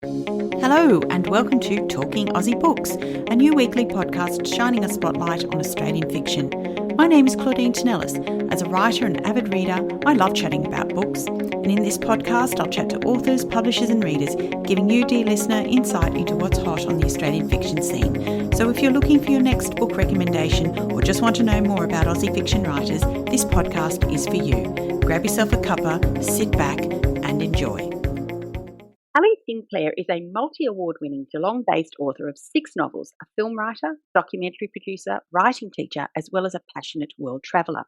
Hello and welcome to Talking Aussie Books, a new weekly podcast shining a spotlight on Australian fiction. My name is Claudine Tinellis. As a writer and avid reader, I love chatting about books. And in this podcast, I'll chat to authors, publishers and readers, giving you, dear listener, insight into what's hot on the Australian fiction scene. So if you're looking for your next book recommendation or just want to know more about Aussie fiction writers, this podcast is for you. Grab yourself a cuppa, sit back and enjoy. Alli Sinclair is a multi-award-winning Geelong-based author of 6 novels, a film writer, documentary producer, writing teacher, as well as a passionate world traveller.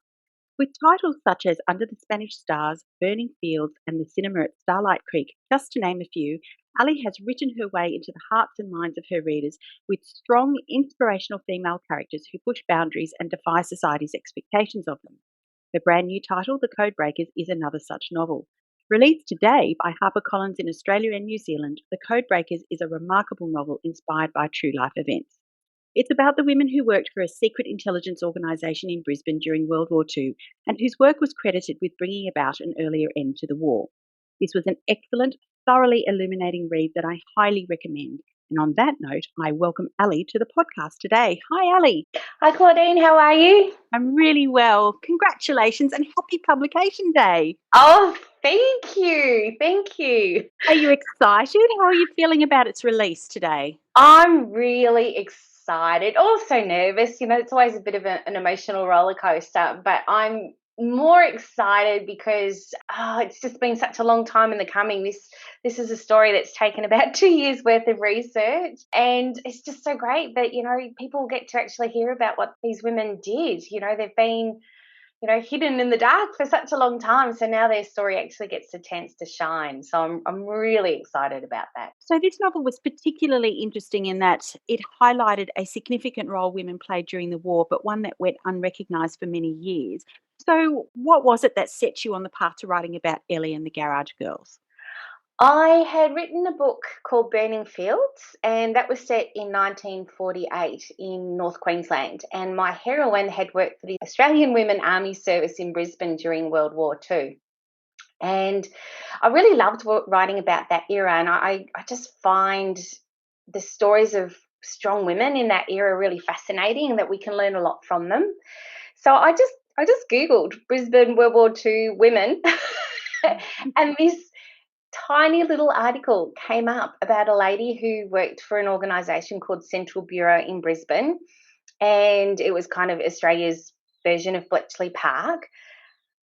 With titles such as Under the Spanish Stars, Burning Fields, and the Cinema at Starlight Creek, just to name a few, Alli has written her way into the hearts and minds of her readers with strong, inspirational female characters who push boundaries and defy society's expectations of them. Her brand new title, The Codebreakers, is another such novel. Released today by HarperCollins in Australia and New Zealand, The Codebreakers is a remarkable novel inspired by true life events. It's about the women who worked for a secret intelligence organisation in Brisbane during World War II and whose work was credited with bringing about an earlier end to the war. This was an excellent, thoroughly illuminating read that I highly recommend. And on that note, I welcome Alli to the podcast today. Hi, Alli. Hi, Claudine. How are you? I'm really well. Congratulations and happy publication day. Oh, thank you. Thank you. Are you excited? How are you feeling about its release today? I'm really excited. Also nervous. You know, it's always a bit of an emotional roller coaster, but I'm more excited because it's just been such a long time in the coming. This is a story that's taken about 2 years worth of research, and it's just so great that, you know, people get to actually hear about what these women did. You know, they've been, you know, hidden in the dark for such a long time. So now their story actually gets a chance to shine. So I'm really excited about that. So this novel was particularly interesting in that it highlighted a significant role women played during the war, but one that went unrecognised for many years. So what was it that set you on the path to writing about Ellie and the Garage Girls? I had written a book called Burning Fields, and that was set in 1948 in North Queensland. And my heroine had worked for the Australian Women Army Service in Brisbane during World War II. And I really loved writing about that era, and I just find the stories of strong women in that era really fascinating and that we can learn a lot from them. So I just Googled Brisbane World War II women and this tiny little article came up about a lady who worked for an organisation called Central Bureau in Brisbane, and it was kind of Australia's version of Bletchley Park.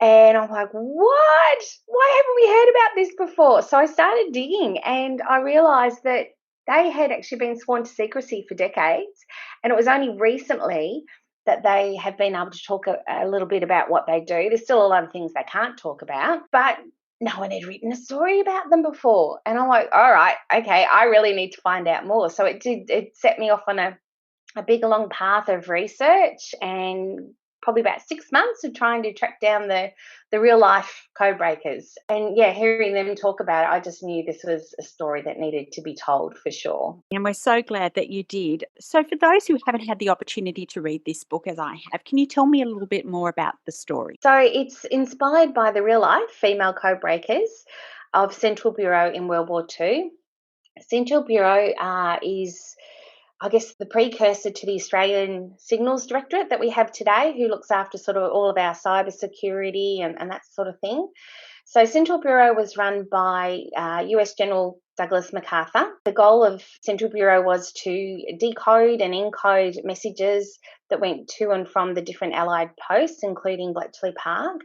And I'm like, what? Why haven't we heard about this before? So I started digging, and I realised that they had actually been sworn to secrecy for decades, and it was only recently that they have been able to talk a little bit about what they do. There's still a lot of things they can't talk about, but no one had written a story about them before. And I'm like, all right, okay, I really need to find out more. So it set me off on a big long path of research, and probably about 6 months of trying to track down the real life Codebreakers. And yeah, hearing them talk about it, I just knew this was a story that needed to be told for sure. And we're so glad that you did. So for those who haven't had the opportunity to read this book as I have, can you tell me a little bit more about the story? So it's inspired by the real life female Codebreakers of Central Bureau in World War II. Central Bureau is, I guess, the precursor to the Australian Signals Directorate that we have today, who looks after sort of all of our cyber security and that sort of thing. So Central Bureau was run by US General Douglas MacArthur. The goal of Central Bureau was to decode and encode messages that went to and from the different Allied posts, including Bletchley Park.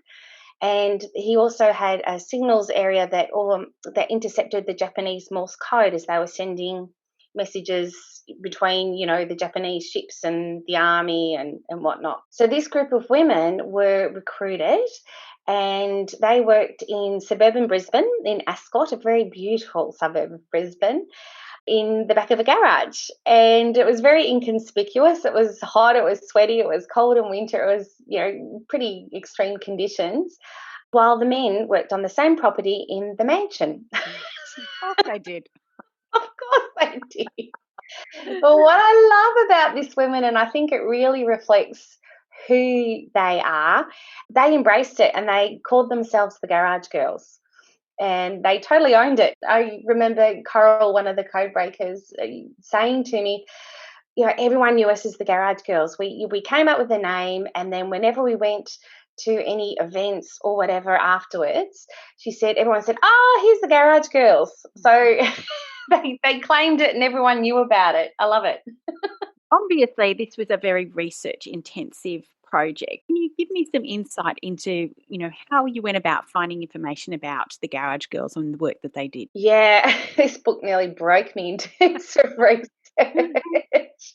And he also had a signals area that intercepted the Japanese Morse code as they were sending messages between, you know, the Japanese ships and the army and whatnot. So this group of women were recruited, and they worked in suburban Brisbane, in Ascot, a very beautiful suburb of Brisbane, in the back of a garage. And it was very inconspicuous. It was hot, it was sweaty, it was cold in winter, it was, you know, pretty extreme conditions, while the men worked on the same property in the mansion. Of course they did. Of course they did. But what I love about this women, and I think it really reflects who they are, they embraced it and they called themselves the Garage Girls. and they totally owned it. I remember Coral, one of the Codebreakers, saying to me, everyone knew us as the Garage Girls. We came up with a name, and then whenever we went to any events or whatever afterwards, she said, everyone said, "Oh, here's the Garage Girls." So they claimed it, and everyone knew about it. I love it. Obviously, this was a very research intensive project. Can you give me some insight into, how you went about finding information about the Garage Girls and the work that they did? Yeah, this book nearly broke me in terms of research.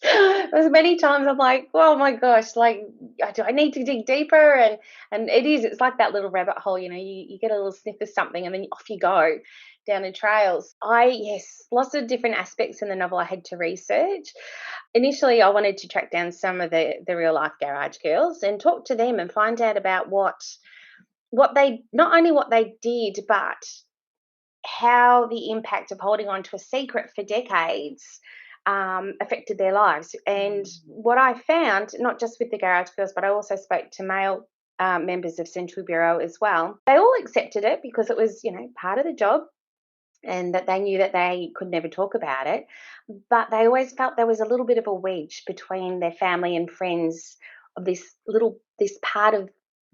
There's many times I'm like, oh my gosh, like, do I need to dig deeper? And it's like that little rabbit hole, you get a little sniff of something and then off you go down the trails. Yes, lots of different aspects in the novel I had to research. Initially, I wanted to track down some of the real life Garage Girls and talk to them and find out about what they, not only what they did, but how the impact of holding on to a secret for decades affected their lives. And what I found, not just with the Garage Girls, but I also spoke to male members of Central Bureau as well. They all accepted it because it was, part of the job, and that they knew that they could never talk about it. But they always felt there was a little bit of a wedge between their family and friends of this part of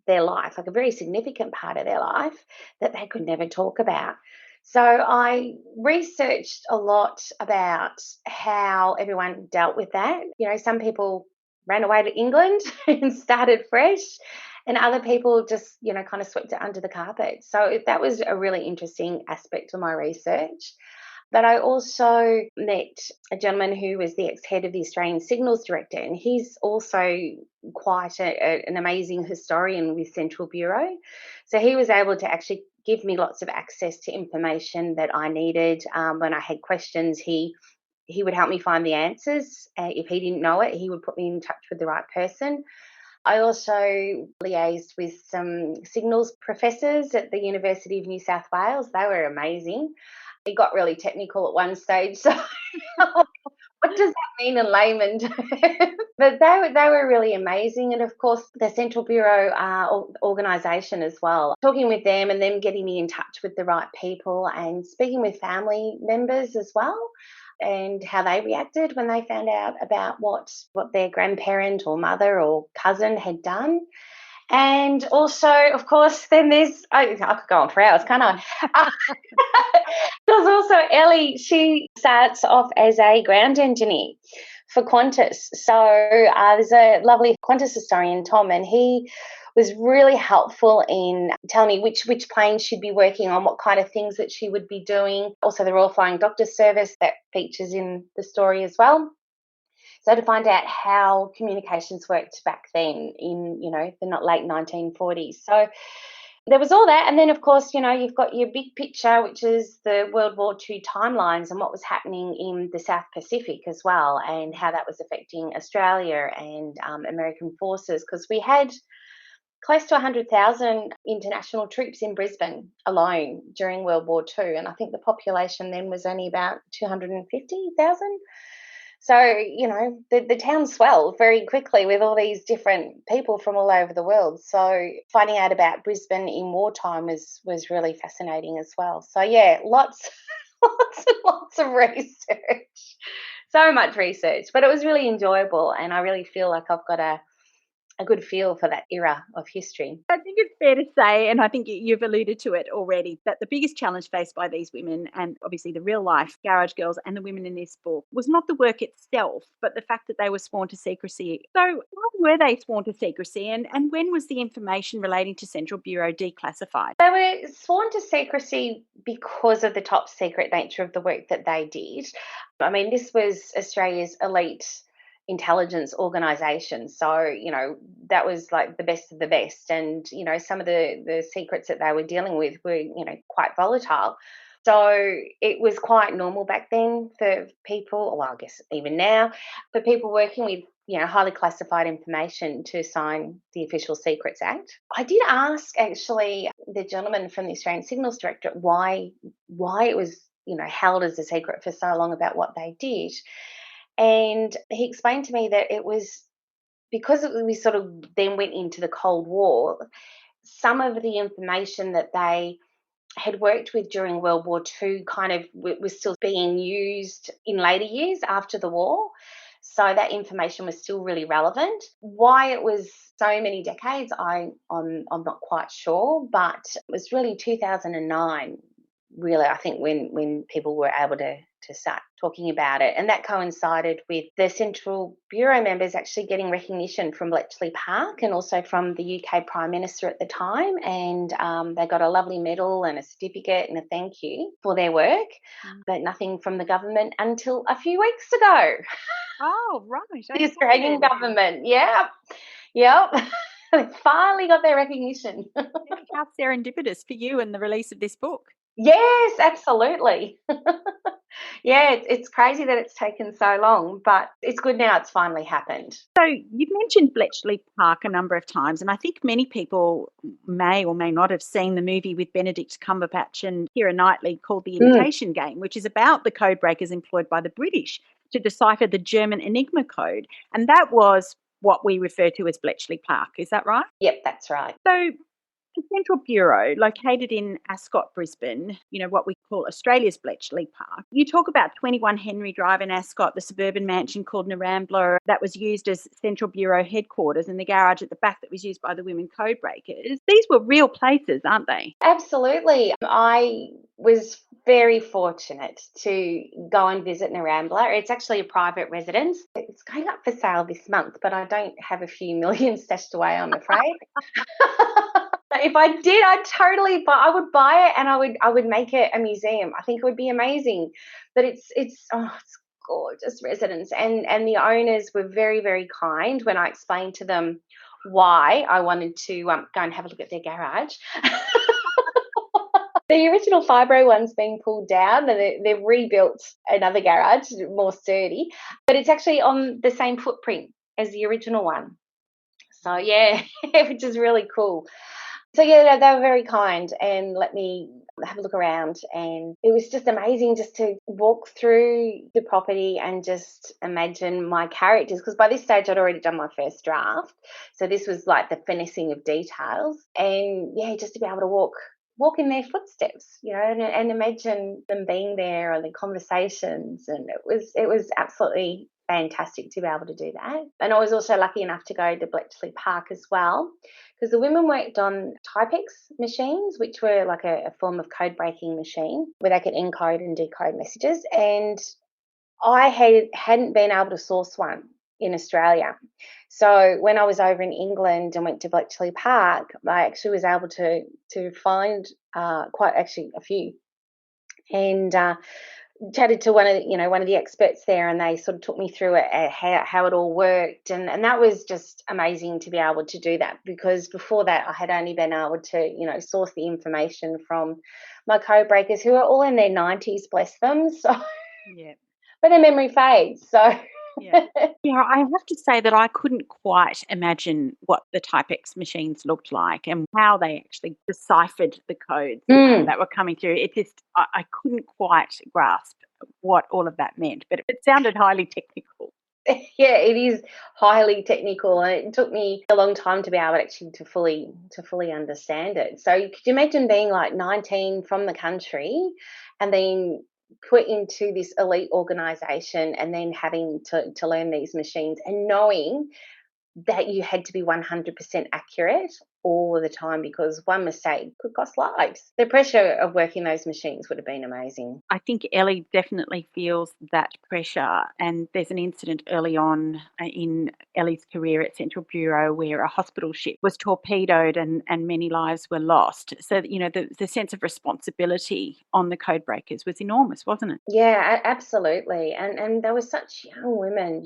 their life, like a very significant part of their life that they could never talk about. So I researched a lot about how everyone dealt with that. Some people ran away to England and started fresh, and other people just, kind of swept it under the carpet. So that was a really interesting aspect of my research. But I also met a gentleman who was the ex-head of the Australian Signals Director, and he's also quite an amazing historian with Central Bureau. So he was able to actually give me lots of access to information that I needed. When I had questions, he would help me find the answers. If he didn't know it, he would put me in touch with the right person. I also liaised with some signals professors at the University of New South Wales. They were amazing. It got really technical at one stage. So what does that mean in layman terms? But they were really amazing. And of course, the Central Bureau organisation as well. Talking with them and them getting me in touch with the right people and speaking with family members as well, and how they reacted when they found out about what their grandparent or mother or cousin had done. And also, of course, then I could go on for hours, can't I? There's also Ellie. She starts off as a ground engineer for Qantas. So there's a lovely Qantas historian, Tom, and he was really helpful in telling me which planes she'd be working on, what kind of things that she would be doing. Also, the Royal Flying Doctor Service that features in the story as well. So to find out how communications worked back then in, the not late 1940s. So there was all that. And then, of course, you've got your big picture, which is the World War II timelines and what was happening in the South Pacific as well, and how that was affecting Australia and American forces, because we had close to 100,000 international troops in Brisbane alone during World War II. And I think the population then was only about 250,000. So, the town swelled very quickly with all these different people from all over the world. So finding out about Brisbane in wartime was really fascinating as well. So, yeah, lots, lots and lots of research. So much research, but it was really enjoyable, and I really feel like I've got a good feel for that era of history. I think it's fair to say, and I think you've alluded to it already, that the biggest challenge faced by these women, and obviously the real life Garage Girls and the women in this book, was not the work itself, but the fact that they were sworn to secrecy. So why were they sworn to secrecy, and when was the information relating to Central Bureau declassified? They were sworn to secrecy because of the top secret nature of the work that they did. I mean, this was Australia's elite intelligence organisation. So, that was like the best of the best. And, some of the secrets that they were dealing with were, quite volatile. So it was quite normal back then for people, well, I guess even now, for people working with, highly classified information to sign the Official Secrets Act. I did ask actually the gentleman from the Australian Signals Directorate why it was, held as a secret for so long about what they did. And he explained to me that it was because we sort of then went into the Cold War, some of the information that they had worked with during World War II kind of was still being used in later years after the war. So that information was still really relevant. Why it was so many decades, I'm not quite sure, but it was really 2009, really, I think, when people were able to start talking about it. And that coincided with the Central Bureau members actually getting recognition from Bletchley Park and also from the UK Prime Minister at the time. And they got a lovely medal and a certificate and a thank you for their work, but nothing from the government until a few weeks ago. Oh, right. The Australian government, yeah. Yep. They finally got their recognition. How serendipitous for you and the release of this book. Yes, absolutely. Yeah, it's crazy that it's taken so long, but it's good now it's finally happened. So you've mentioned Bletchley Park a number of times, and I think many people may or may not have seen the movie with Benedict Cumberbatch and Keira Knightley called The Imitation Game, which is about the codebreakers employed by the British to decipher the German Enigma code. And that was what we refer to as Bletchley Park. Is that right? Yep, that's right. So the Central Bureau, located in Ascot, Brisbane, what we call Australia's Bletchley Park. You talk about 21 Henry Drive in Ascot, the suburban mansion called Narambla that was used as Central Bureau headquarters, and the garage at the back that was used by the women codebreakers. These were real places, aren't they? Absolutely. I was very fortunate to go and visit Narambla. It's actually a private residence. It's going up for sale this month, but I don't have a few million stashed away, I'm afraid. If I did, I would buy it and I would make it a museum. I think it would be amazing. But it's gorgeous residence, and the owners were very, very kind when I explained to them why I wanted to go and have a look at their garage. The original fibro one's been pulled down and they've rebuilt another garage, more sturdy, but it's actually on the same footprint as the original one. So yeah, which is really cool. So yeah, they were very kind and let me have a look around, and it was just amazing just to walk through the property and just imagine my characters, because by this stage I'd already done my first draft. So this was like the finessing of details, and yeah, just to be able to walk in their footsteps, and imagine them being there and the conversations, and it was absolutely fantastic to be able to do that. And I was also lucky enough to go to Bletchley Park as well, because the women worked on Typex machines, which were like a form of code breaking machine where they could encode and decode messages. And I hadn't been able to source one in Australia. So when I was over in England and went to Bletchley Park, I actually was able to find quite actually a few. And chatted to one of the experts there, and they sort of took me through it, how it all worked, and that was just amazing to be able to do that, because before that I had only been able to source the information from my codebreakers, who are all in their 90s, bless them. So Yeah. but their memory fades, so Yeah. Yeah, I have to say that I couldn't quite imagine what the Typex machines looked like and how they actually deciphered the codes that were coming through. It just, I couldn't quite grasp what all of that meant, but it sounded highly technical. Yeah, it is highly technical, and it took me a long time to be able actually to fully understand it. So could you imagine being like 19 from the country and then put into this elite organisation and then having to learn these machines and knowing that you had to be 100% accurate all the time, because one mistake could cost lives. The pressure of working those machines would have been amazing. I think Ellie definitely feels that pressure, and there's an incident early on in Ellie's career at Central Bureau where a hospital ship was torpedoed and many lives were lost. So, the sense of responsibility on the codebreakers was enormous, wasn't it? Yeah, absolutely. And they were such young women,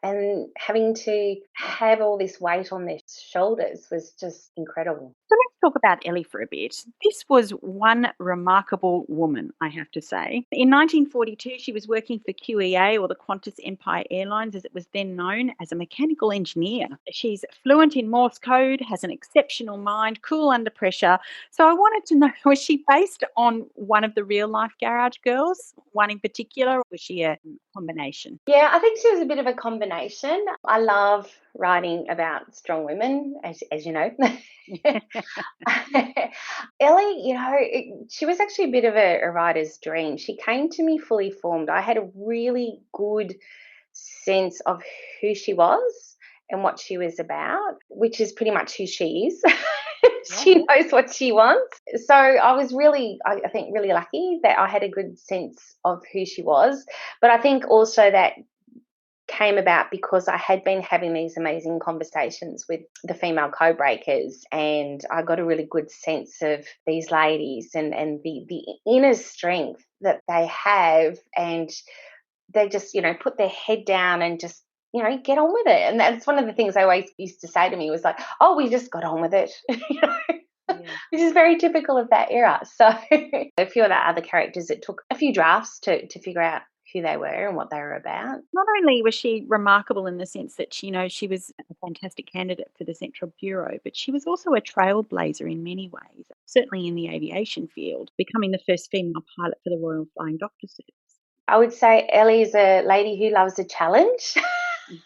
and having to have all this weight on their shoulders was just incredible. So let's talk about Ellie for a bit. This was one remarkable woman, I have to say. In 1942, she was working for QEA, or the Qantas Empire Airlines, as it was then known, as a mechanical engineer. She's fluent in Morse code, has an exceptional mind, cool under pressure. So I wanted to know, was she based on one of the real-life garage girls, one in particular, or was she a combination? Yeah, I think she was a bit of a combination. I love writing about strong women, as you know, know. Ellie, she was actually a bit of a writer's dream. She came to me fully formed. I had a really good sense of who she was and what she was about, which is pretty much who she is. She knows what she wants. So I was really, I think, really lucky that I had a good sense of who she was. But I think also that came about because I had been having these amazing conversations with the female Codebreakers, and I got a really good sense of these ladies and the inner strength that they have, and they just, put their head down and just, get on with it. And that's one of the things they always used to say to me was like, oh, we just got on with it, which is very typical of that era. So a few of the other characters, it took a few drafts to figure out who they were and what they were about. Not only was she remarkable in the sense that she was a fantastic candidate for the Central Bureau, but she was also a trailblazer in many ways, certainly in the aviation field, becoming the first female pilot for the Royal Flying Doctor Service. I would say Ellie is a lady who loves a challenge.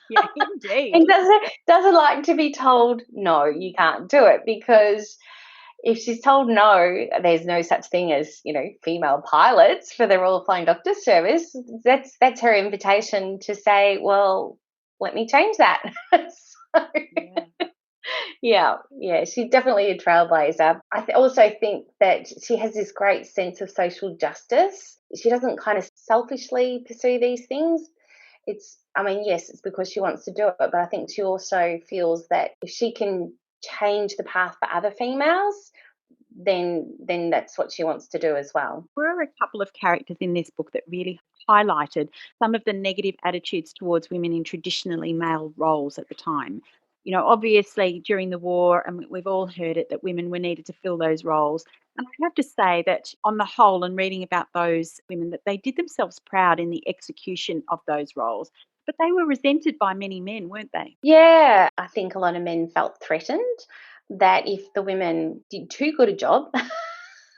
Yeah, indeed. And doesn't like to be told, no, you can't do it, because if she's told no, there's no such thing as, female pilots for the Royal Flying Doctor Service. That's her invitation to say, well, let me change that. So, yeah, she's definitely a trailblazer. I also think that she has this great sense of social justice. She doesn't kind of selfishly pursue these things. Yes, it's because she wants to do it, but I think she also feels that if she can change the path for other females, then that's what she wants to do as well. There were a couple of characters in this book that really highlighted some of the negative attitudes towards women in traditionally male roles at the time. Obviously during the war, and we've all heard it, that women were needed to fill those roles. And I have to say that on the whole, and reading about those women, that they did themselves proud in the execution of those roles. But they were resented by many men, weren't they? Yeah, I think a lot of men felt threatened that if the women did too good a job,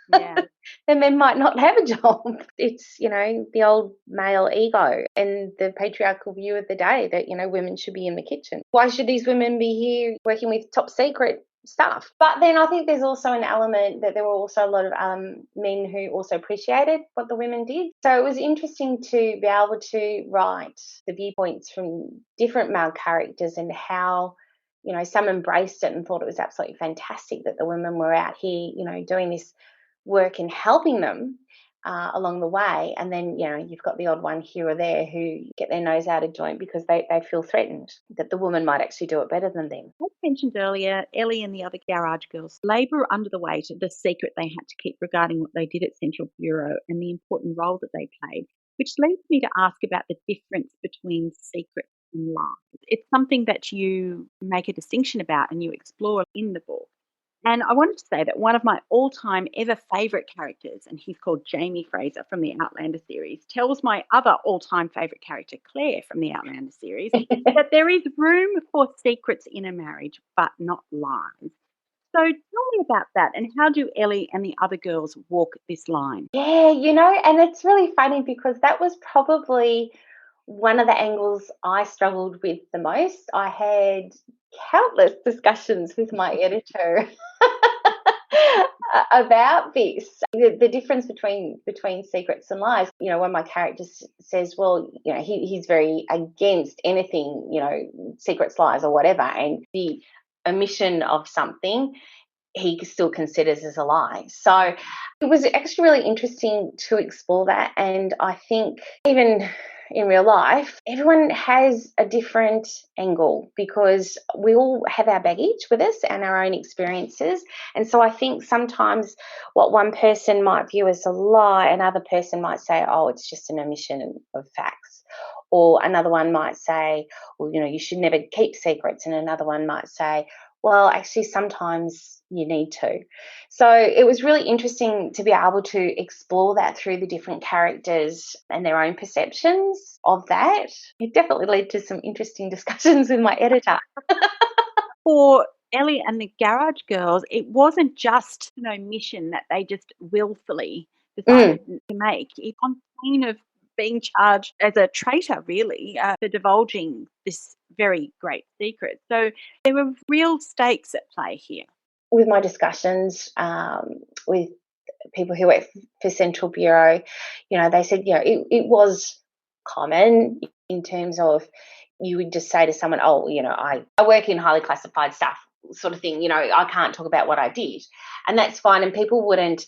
then men might not have a job. It's, the old male ego and the patriarchal view of the day that, women should be in the kitchen. Why should these women be here working with top secret stuff? But then I think there's also an element that there were also a lot of men who also appreciated what the women did. So it was interesting to be able to write the viewpoints from different male characters and how, some embraced it and thought it was absolutely fantastic that the women were out here, doing this work and helping them along the way. And then, you've got the odd one here or there who get their nose out of joint because they feel threatened that the woman might actually do it better than them. As mentioned earlier, Ellie and the other garage girls labour under the weight of the secret they had to keep regarding what they did at Central Bureau and the important role that they played, which leads me to ask about the difference between secret and lies. It's something that you make a distinction about and you explore in the book. And I wanted to say that one of my all-time ever favourite characters, and he's called Jamie Fraser from the Outlander series, tells my other all-time favourite character, Claire from the Outlander series, that there is room for secrets in a marriage, but not lies. So tell me about that, and how do Ellie and the other girls walk this line? Yeah, and it's really funny because that was probably one of the angles I struggled with the most. I had countless discussions with my editor about this, the difference between secrets and lies. When my character says, well, he's very against anything, secrets, lies or whatever, and the omission of something he still considers as a lie. So it was actually really interesting to explore that. And I think even in real life, everyone has a different angle because we all have our baggage with us and our own experiences. And so I think sometimes what one person might view as a lie, another person might say, oh, it's just an omission of facts. Or another one might say, well, you should never keep secrets. And another one might say, well, actually, sometimes you need to. So it was really interesting to be able to explore that through the different characters and their own perceptions of that. It definitely led to some interesting discussions with my editor. For Ellie and the Garage Girls, it wasn't just an omission that they just willfully decided to make. It on pain of being charged as a traitor, really, for divulging this very great secret. So there were real stakes at play here. With my discussions with people who work for Central Bureau, they said, it was common in terms of you would just say to someone, oh, I work in highly classified stuff sort of thing, I can't talk about what I did. And that's fine. And people wouldn't,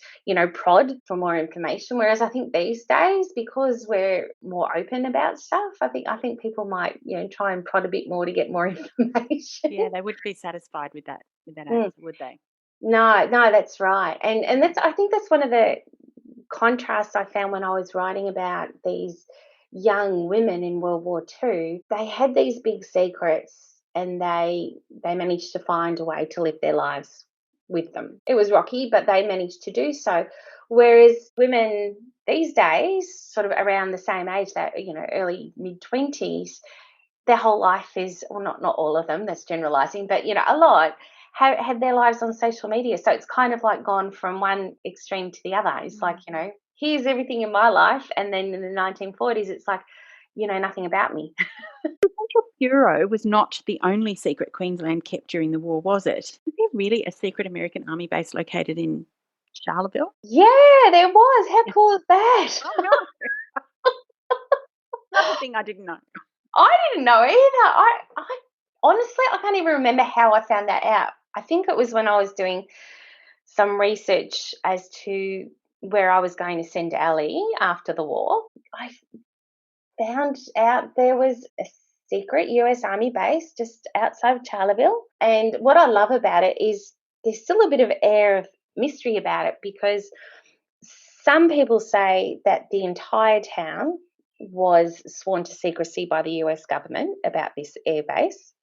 prod for more information. Whereas I think these days, because we're more open about stuff, I think people might, try and prod a bit more to get more information. Yeah, they wouldn't be satisfied with that answer, would they? No, that's right. And I think that's one of the contrasts I found when I was writing about these young women in World War II. They had these big secrets and they managed to find a way to live their lives with them. It was rocky, but they managed to do so. Whereas women these days, sort of around the same age, that early mid-20s, their whole life is, well, not all of them, that's generalizing, but a lot have their lives on social media. So it's kind of like gone from one extreme to the other. It's like, here's everything in my life. And then in the 1940s, it's like, nothing about me. Central Bureau was not the only secret Queensland kept during the war, was it? Was there really a secret American Army base located in Charlottesville? Yeah, there was. How cool is that? Oh, no. Another thing I didn't know. I didn't know either. I honestly, I can't even remember how I found that out. I think it was when I was doing some research as to where I was going to send Alli after the war. I found out there was a secret US Army base just outside of Charleville. And what I love about it is there's still a bit of air of mystery about it, because some people say that the entire town was sworn to secrecy by the US government about this air base.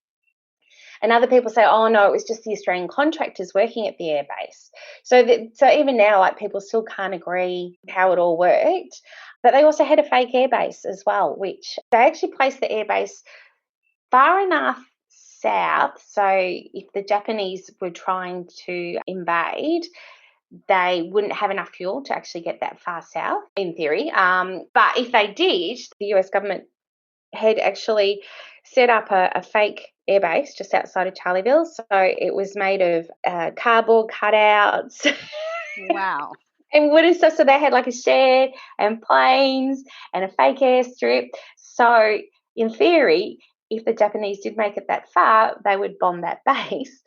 And other people say, oh, no, it was just the Australian contractors working at the airbase. So even now, like, people still can't agree how it all worked. But they also had a fake airbase as well, which they actually placed the airbase far enough south. So if the Japanese were trying to invade, they wouldn't have enough fuel to actually get that far south, in theory. But if they did, the US government had actually set up a fake airbase just outside of Charleville. So it was made of cardboard cutouts. Wow. And wooden stuff. So they had like a shed and planes and a fake airstrip. So in theory, if the Japanese did make it that far, they would bomb that base,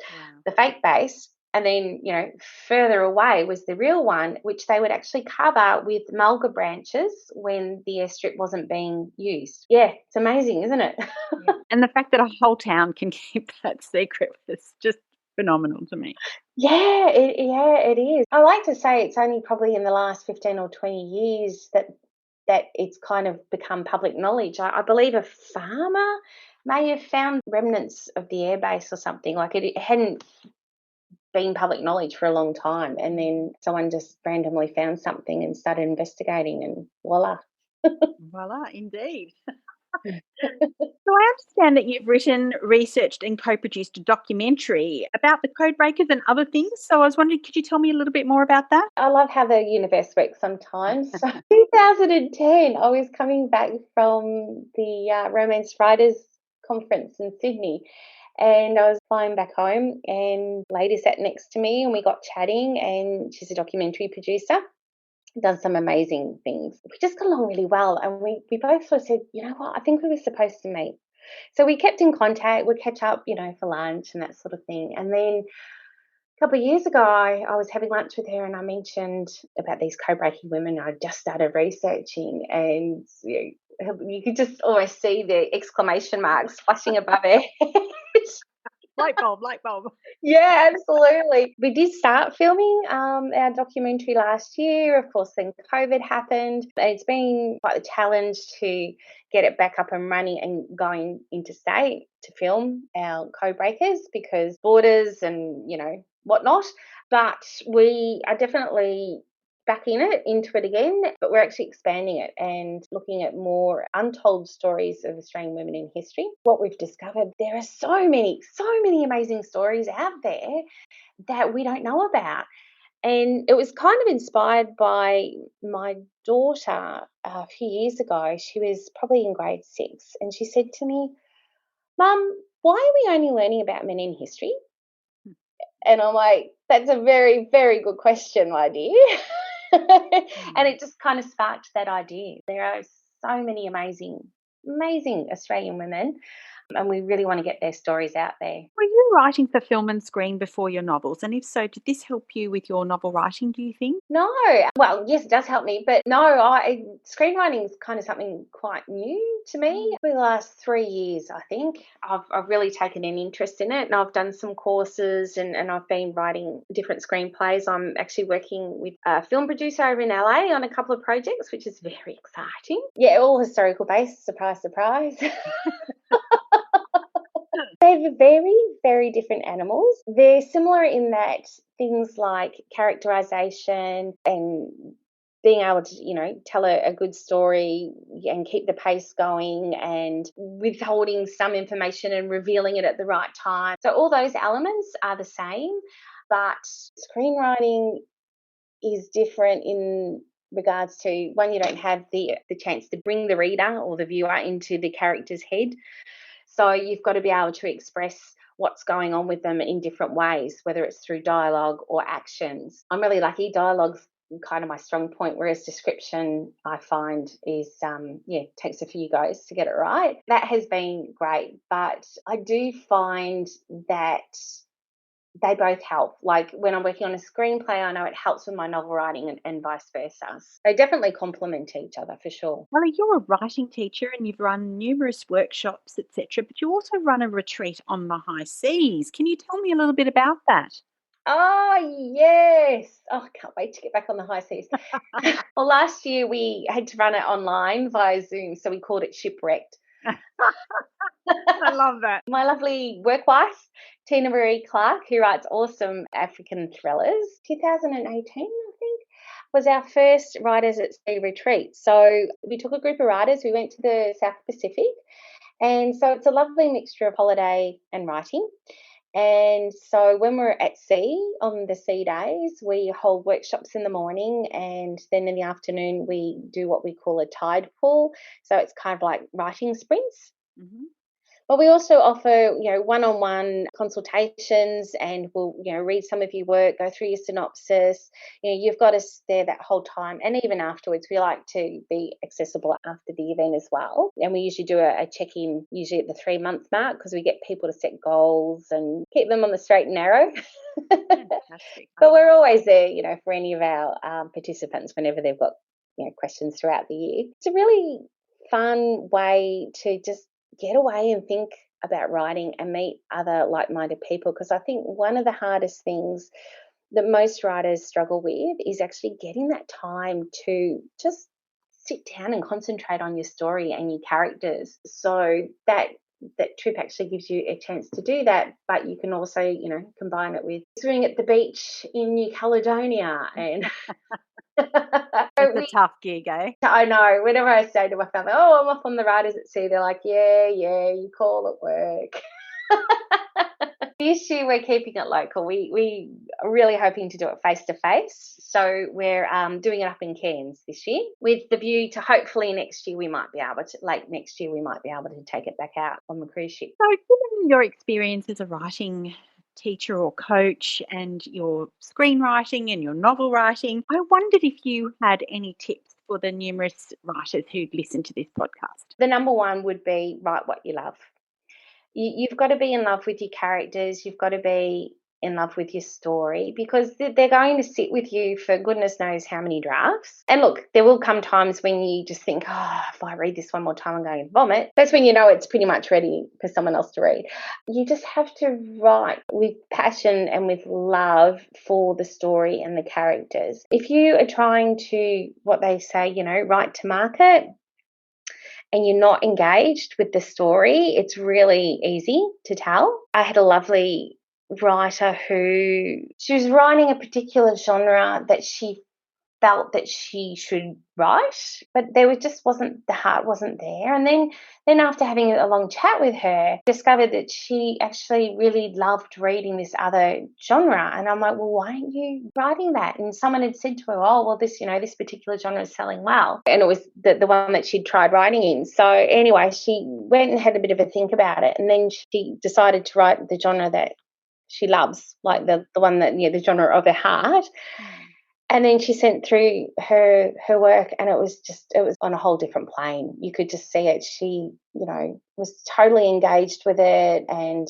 the fake base. And then, further away was the real one, which they would actually cover with mulga branches when the airstrip wasn't being used. Yeah, it's amazing, isn't it? Yeah. And the fact that a whole town can keep that secret is just phenomenal to me. Yeah, it is. I like to say it's only probably in the last 15 or 20 years that it's kind of become public knowledge. I believe a farmer may have found remnants of the airbase or something. Like, it hadn't been public knowledge for a long time, and then someone just randomly found something and started investigating, and voila. Voila, indeed. So I understand that you've written, researched and co-produced a documentary about the Codebreakers and other things. So I was wondering, could you tell me a little bit more about that? I love how the universe works sometimes. So 2010, I was coming back from the Romance Writers Conference in Sydney, and I was flying back home, and a lady sat next to me and we got chatting, and she's a documentary producer, done some amazing things. We just got along really well, and we both sort of said, you know what, I think we were supposed to meet. So we kept in contact, we'd catch up, for lunch and that sort of thing. And then a couple of years ago, I was having lunch with her and I mentioned about these code-breaking women I just started researching, and you could just almost see the exclamation marks flashing above her head. Light bulb, light bulb. Yeah, absolutely. We did start filming our documentary last year. Of course, then COVID happened. It's been quite a challenge to get it back up and running and going interstate to film our Codebreakers, because borders and, whatnot. But we are definitely back into it again, but we're actually expanding it and looking at more untold stories of Australian women in history. What we've discovered, there are so many amazing stories out there that we don't know about. And it was kind of inspired by my daughter a few years ago. She was probably in grade 6, and she said to me, "Mum, why are we only learning about men in history?" And I'm like, "That's a very, very good question, my dear." And it just kind of sparked that idea. There are so many amazing, amazing Australian women, and we really want to get their stories out there. Were you writing for film and screen before your novels? And if so, did this help you with your novel writing, do you think? No, well, yes, it does help me, but no, screenwriting is kind of something quite new to me. For the last 3 years, I think I've really taken an interest in it, and I've done some courses, and I've been writing different screenplays. I'm actually working with a film producer over in LA on a couple of projects, which is very exciting. Yeah, all historical based. Surprise, surprise. They're very, very different animals. They're similar in that things like characterization and being able to, tell a good story and keep the pace going and withholding some information and revealing it at the right time. So all those elements are the same, but screenwriting is different in regards to, one, you don't have the chance to bring the reader or the viewer into the character's head. So you've got to be able to express what's going on with them in different ways, whether it's through dialogue or actions. I'm really lucky. Dialogue's kind of my strong point, whereas description, I find, is takes a few goes to get it right. That has been great, but I do find that they both help. Like when I'm working on a screenplay, I know it helps with my novel writing and vice versa. They definitely complement each other for sure. Well, you're a writing teacher and you've run numerous workshops, etc., but you also run a retreat on the high seas. Can you tell me a little bit about that? Oh, yes. Oh, I can't wait to get back on the high seas. Well, last year we had to run it online via Zoom, so we called it Shipwrecked. I love that. My lovely work wife, Tina Marie Clark, who writes awesome African thrillers, 2018, I think, was our first Writers at Sea retreat. So we took a group of writers, we went to the South Pacific, and so it's a lovely mixture of holiday and writing. And so when we're at sea, on the sea days, we hold workshops in the morning, and then in the afternoon we do what we call a tide pool. So it's kind of like writing sprints. Mm-hmm. But we also offer, one-on-one consultations, and we'll, read some of your work, go through your synopsis. You've got us there that whole time. And even afterwards, we like to be accessible after the event as well. And we usually do a check-in, usually at the 3-month mark, because we get people to set goals and keep them on the straight and narrow. Fantastic. But we're always there, for any of our participants whenever they've got, questions throughout the year. It's a really fun way to just get away and think about writing and meet other like-minded people, because I think one of the hardest things that most writers struggle with is actually getting that time to just sit down and concentrate on your story and your characters. So that trip actually gives you a chance to do that, but you can also, combine it with swimming at the beach in New Caledonia. And It's a tough gig, eh? I know. Whenever I say to my family, "Oh, I'm off on the Writers at Sea," they're like, "Yeah, you call it work." This year we're keeping it local. We are really hoping to do it face to face. So we're doing it up in Cairns this year, with the view to hopefully next year we might be able to take it back out on the cruise ship. So, given your experience as a writing teacher or coach and your screenwriting and your novel writing, I wondered if you had any tips for the numerous writers who'd listen to this podcast. The number one would be write what you love. You've got to be in love with your characters. You've got to be in love with your story, because they're going to sit with you for goodness knows how many drafts. And look, there will come times when you just think, "Oh, if I read this one more time, I'm going to vomit." That's when you know it's pretty much ready for someone else to read. You just have to write with passion and with love for the story and the characters. If you are trying to, what they say, write to market, and you're not engaged with the story, it's really easy to tell. I had a lovely writer she was writing a particular genre that she felt that she should write, but the heart wasn't there. And then after having a long chat with her, discovered that she actually really loved reading this other genre. And I'm like, well, why aren't you writing that? And someone had said to her, oh, well, this particular genre is selling well. And it was the one that she'd tried writing in. So anyway, she went and had a bit of a think about it. And then she decided to write the genre that she loves, like the one that, the genre of her heart. And then she sent through her work, and it was on a whole different plane. You could just see it. She, was totally engaged with it, and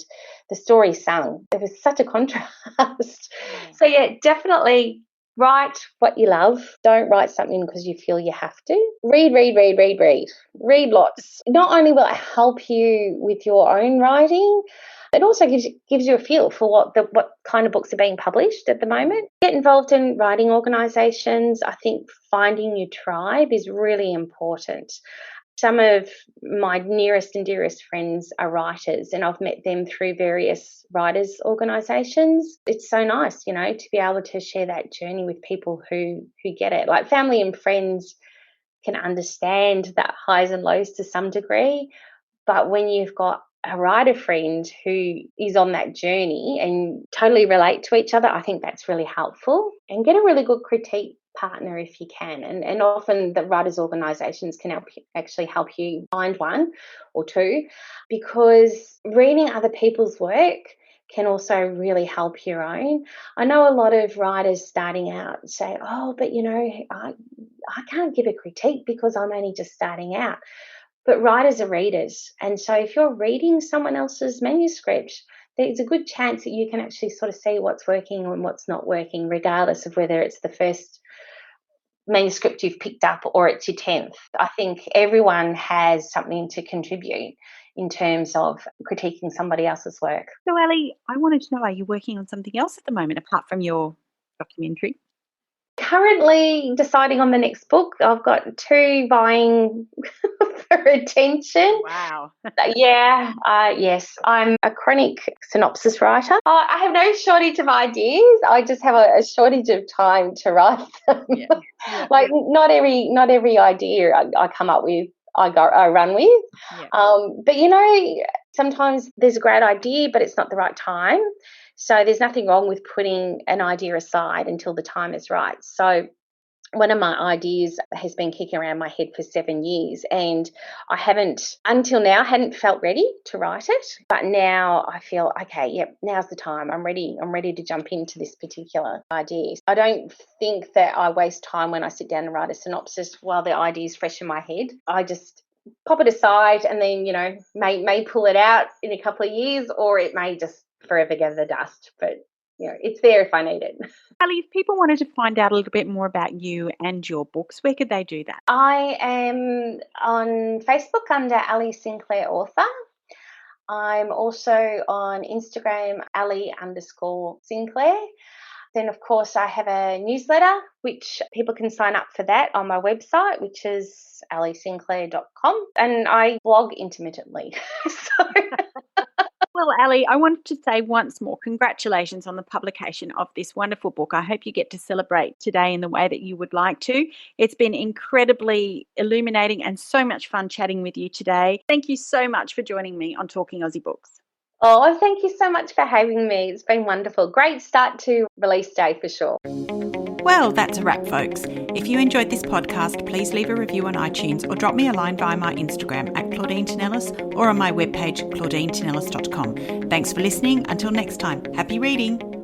the story sung. There was such a contrast. So yeah, definitely write what you love. Don't write something because you feel you have to. Read. Read lots. Not only will it help you with your own writing, it also gives you a feel for what kind of books are being published at the moment. Get involved in writing organisations. I think finding your tribe is really important. Some of my nearest and dearest friends are writers, and I've met them through various writers' organisations. It's so nice, to be able to share that journey with people who get it. Like family and friends can understand that highs and lows to some degree, but when you've got a writer friend who is on that journey and totally relate to each other, I think that's really helpful. And get a really good critique partner if you can. And often the writers' organisations can help you find one or two, because reading other people's work can also really help your own. I know a lot of writers starting out say, oh, but I can't give a critique because I'm only just starting out. But writers are readers. And so if you're reading someone else's manuscript, there's a good chance that you can actually sort of see what's working and what's not working, regardless of whether it's the first manuscript you've picked up or it's your 10th. I think everyone has something to contribute in terms of critiquing somebody else's work. So, Alli, I wanted to know, are you working on something else at the moment apart from your documentary? Currently deciding on the next book. I've got 2 vying for attention. Wow. Yes. I'm a chronic synopsis writer. I have no shortage of ideas. I just have a shortage of time to write them. Yeah. Like not every idea I come up with, I run with. Yeah. But sometimes there's a great idea, but it's not the right time. So there's nothing wrong with putting an idea aside until the time is right. So one of my ideas has been kicking around my head for 7 years, and I hadn't felt ready to write it. But now I feel, okay, yep, now's the time. I'm ready to jump into this particular idea. I don't think that I waste time when I sit down and write a synopsis while the idea is fresh in my head. I just pop it aside and then, may pull it out in a couple of years, or it may just forever gather the dust. But it's there if I need it. Alli, if people wanted to find out a little bit more about you and your books, where could they do that? I am on Facebook under Alli Sinclair Author. I'm also on Instagram, Alli_Sinclair. Then, of course, I have a newsletter, which people can sign up for that on my website, which is allisinclair.com. And I blog intermittently. Well, Alli, I wanted to say once more, congratulations on the publication of this wonderful book. I hope you get to celebrate today in the way that you would like to. It's been incredibly illuminating and so much fun chatting with you today. Thank you so much for joining me on Talking Aussie Books. Oh, thank you so much for having me. It's been wonderful. Great start to release day for sure. Well, that's a wrap, folks. If you enjoyed this podcast, please leave a review on iTunes or drop me a line via my Instagram at Claudine Tinellis or on my webpage, claudinetинellis.com. Thanks for listening. Until next time, happy reading.